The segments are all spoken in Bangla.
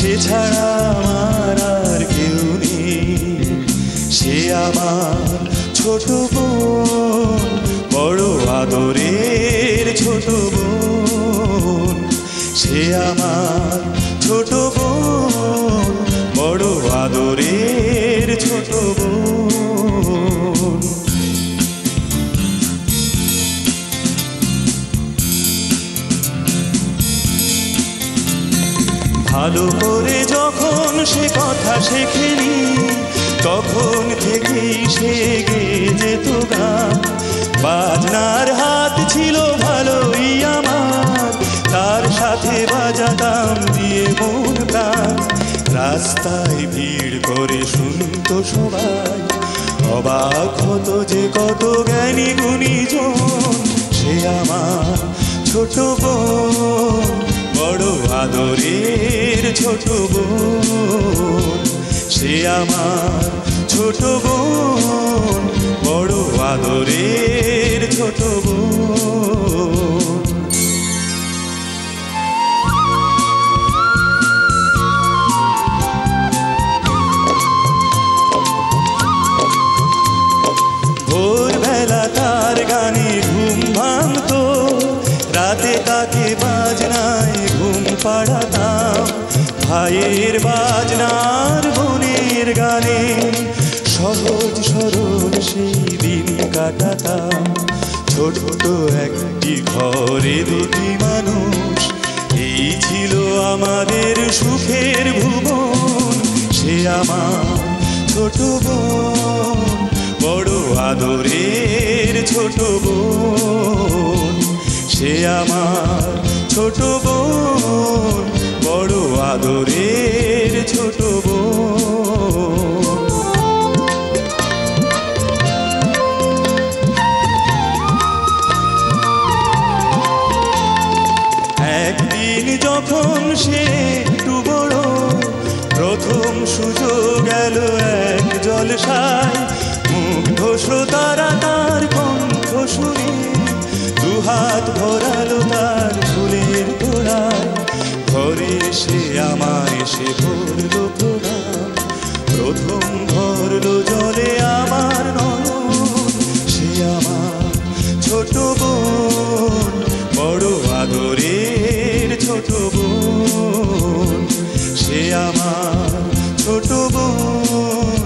সে ছাড়া আমার আর কেউ নেই। সে আমার ছোট বোন, বড় আদরের ছোট বোন। সে আমার ছোট বোন, বড় আদরের ছোট বোন। ভালো করে যখন সে কথা শেখেনি, তখন থেকেই সে গেয়ে যেত গান। বাজনার হাত ছিল ভালোই আমার, তার সাথে বাজাতাম দিয়ে মন প্রাণ। রাস্তায় ভিড় করে শুনতো সবাই, অবাক হতো যে কত জ্ঞানী গুণীজন। সে আমার ছোট বোন, বড় আদরের ছোট বোন। সে আমার ছোট বোন, বড় আদরের ছোট বোন। ভোরবেলা তার গানে ঘুম ভাঙতো, রাতে তাকে বাজনায় ঘুম পাড়াতাম। ভাইয়ের বাজনার বোনের গানে সহজ সরল সেই দিন কাটাতাম। ছোট একটি ঘরে দুটি মানুষ, এই ছিল আমাদের সুখের ভুবন। সে আমার ছোট বোন, বড় আদরের ছোট বোন। সে আমার ছোট বোন, বড় আদরের ছোট বোন। একদিন যখন সে একটু বড়, প্রথম সুযোগ গেল এক জলসায়। মুগ্ধ শ্রোতারা তার কণ্ঠ শুনে দুহাত ভরালো তার ফুলের তোড়ায়। ঘরে সে আমায় সে ভরল প্রণাম, প্রথম ভরল জলে আমার নয়ন। সে আমার ছোট বোন, বড় আদরের ছোট বোন। সে আমার ছোট বোন,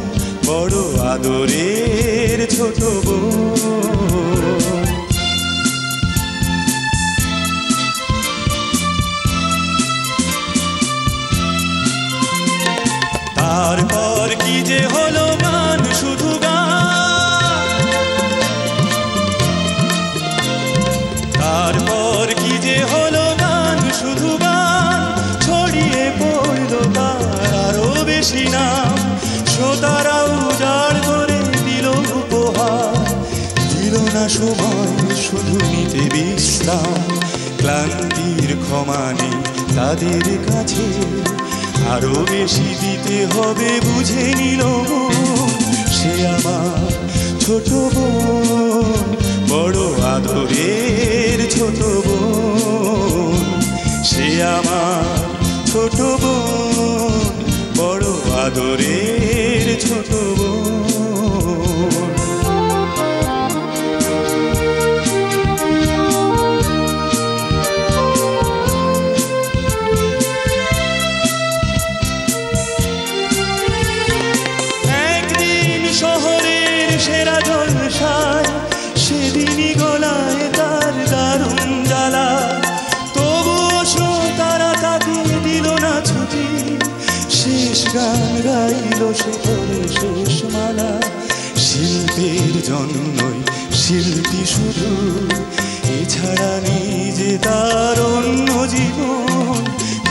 বড় আদরের ছোট বোন। তারপর কি যে হলো গান, শুধু গান। তারপর কি যে হলো গান, শুধু গান। ছড়িয়ে পড়ল তার আরো বেশি নাম। শ্রোতারা উজাড় করে দিল উপহার, দিল না সময় শুধু নিতে বিশ্রাম। ক্লান্তির ক্ষমা নেই তাদের কাছে, আরো বেশি দিতে হবে বুঝে নিল। সে আমার ছোট বোন, বড় আদরের ছোট বোন। সে আমার ছোট বোন, বড় আদরের ছোট বোন। একদিন শহরের সেরা জলসায়, সেদিনই গলায় তার দারুণ জ্বালা। তবুও শ্রোতারা তাকে দিল না ছুটি, শেষ গান গাইল সে করে শেষ মালা। শিল্পের জন্যই শিল্পী শুধু, এছাড়া নিজে তার অন্য জীবন।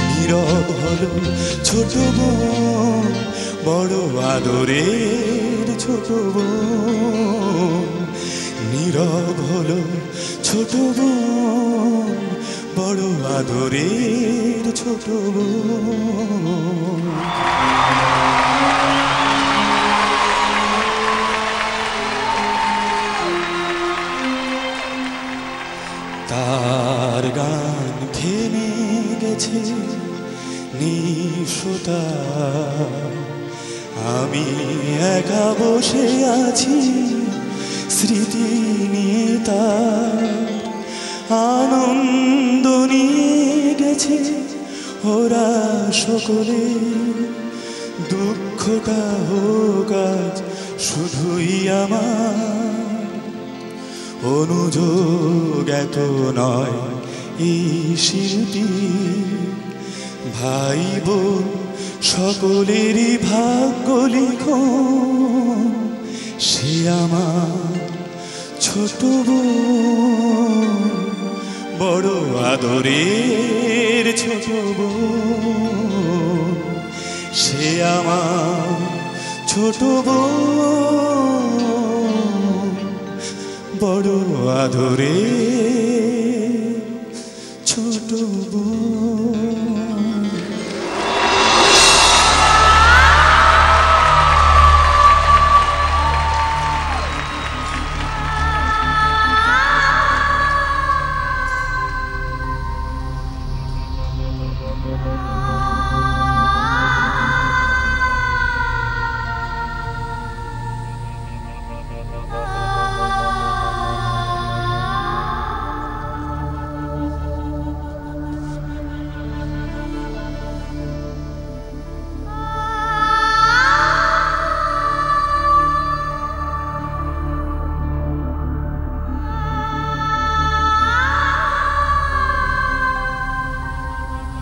নীরব হলো ছোট বোন, বড় আদরের ছোট বোন। নীরব হলো ছোট বোন, বড় আদরের ছোট বোন। তার গান থেমে গেছে, নিঃশব্দ আমি একা বসে আছি স্মৃতি নিয়ে, তার আনন্দ নিয়ে গেছে ওরা সকলে। দুঃখটা হোক আজ শুধুই আমার, অনুযোগ এত নয় এই শিল্পী। ভাই বোন সকলেরই ভাগ্য লিখন, সে আমার ছোট বোন, বড় আদরের ছোট বোন। সে আমার ছোট বোন, বড় আদরের ছোট বোন।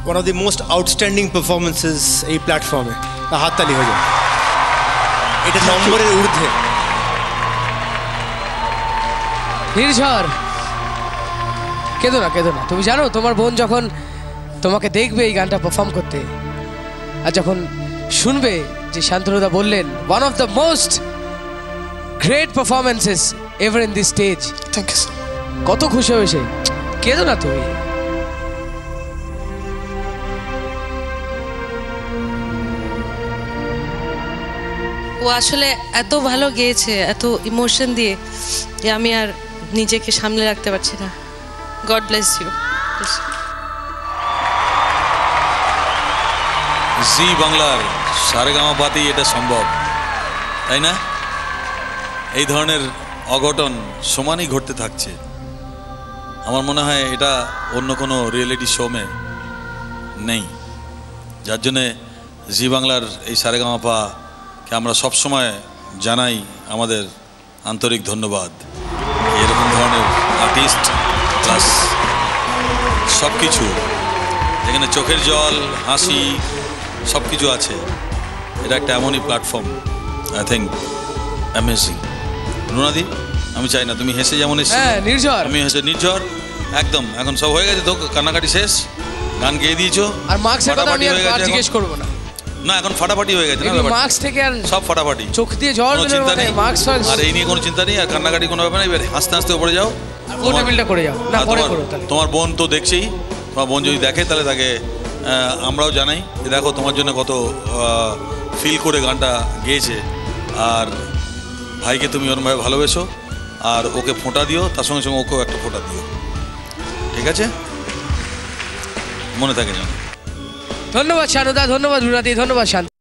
one of the most outstanding performances এই প্ল্যাটফর্মে। হাততালি হয়ে যায়, এটা নম্বরের ঊর্ধ্বে। নির্ঝর, কেঁদো না কেঁদো না। তুমি জানো তোমার বোন যখন তোমাকে দেখবে এই গানটা পারফর্ম করতে, আর যখন শুনবে যে শান্তনুদা বললেন one of the most great performances ever in this stage, thank you sir, কত খুশি হবে সে। কেঁদো না তুমি। ও আসলে এত ভালো গেয়েছে, এত ইমোশন দিয়ে, যে আমি আর নিজেকে সামলে রাখতে পারছি না। God bless you. জি বাংলার সারেগামাপাতেই এটা সম্ভব, তাই না? এই ধরনের অঘটন সমানই ঘটতে থাকছে। আমার মনে হয় এটা অন্য কোনো রিয়েলিটি শোমে নেই, যার জন্যে জি বাংলার এই সারেগামাপাকে আমরা সবসময় জানাই আমাদের আন্তরিক ধন্যবাদ। এরকম ধরনের আর্টিস্ট প্লাস সব কিছু, এখানে চোখের জল, হাসি, সব কিছু আছে। এটা একটা এমনই প্ল্যাটফর্ম, আই থিঙ্ক অ্যামেজিং। রুনাদি, আমি চাই না তুমি হেসে যেমন এসে, নির্ঝর আমি হেসে। নির্ঝর একদম এখন সব হয়ে গেছে তো, কান্নাকাটি শেষ, গান গেয়ে দিয়েছো। আর মার্কসের কথা আমি আর জিজ্ঞেস করব না। না, এখন ফাটাফাটি হয়ে গেছে না, মার্কস থেকে আর সব ফাটাফাটি, চোখ দিয়ে জল কোনো চিন্তা নেই। মার্কস আর এই নিয়ে কোনো চিন্তা নেই, আর কান্নাকাটি কোনো ব্যাপার নেই। এবার আস্তে আস্তে উপরে যাও, টেবিলটা করে যাও। না, পরে করো তাহলে। তোমার বোন তো দেখছেই, তোমার বোন যদি দেখে তাহলে তাকে আমরাও জানাই যে দেখো তোমার জন্য কত ফিল করে গানটা গেয়েছে। আর ভাইকে তুমি ওরমভাবে ভালোবেসো, আর ওকে ফোঁটা দিও, তার সঙ্গে সঙ্গে ওকেও একটা ফোঁটা দিও, ঠিক আছে? মনে থাকে যেন। ধন্যবাদ শানুদা, ধন্যবাদ রুনাদি, ধন্যবাদ শান্ত।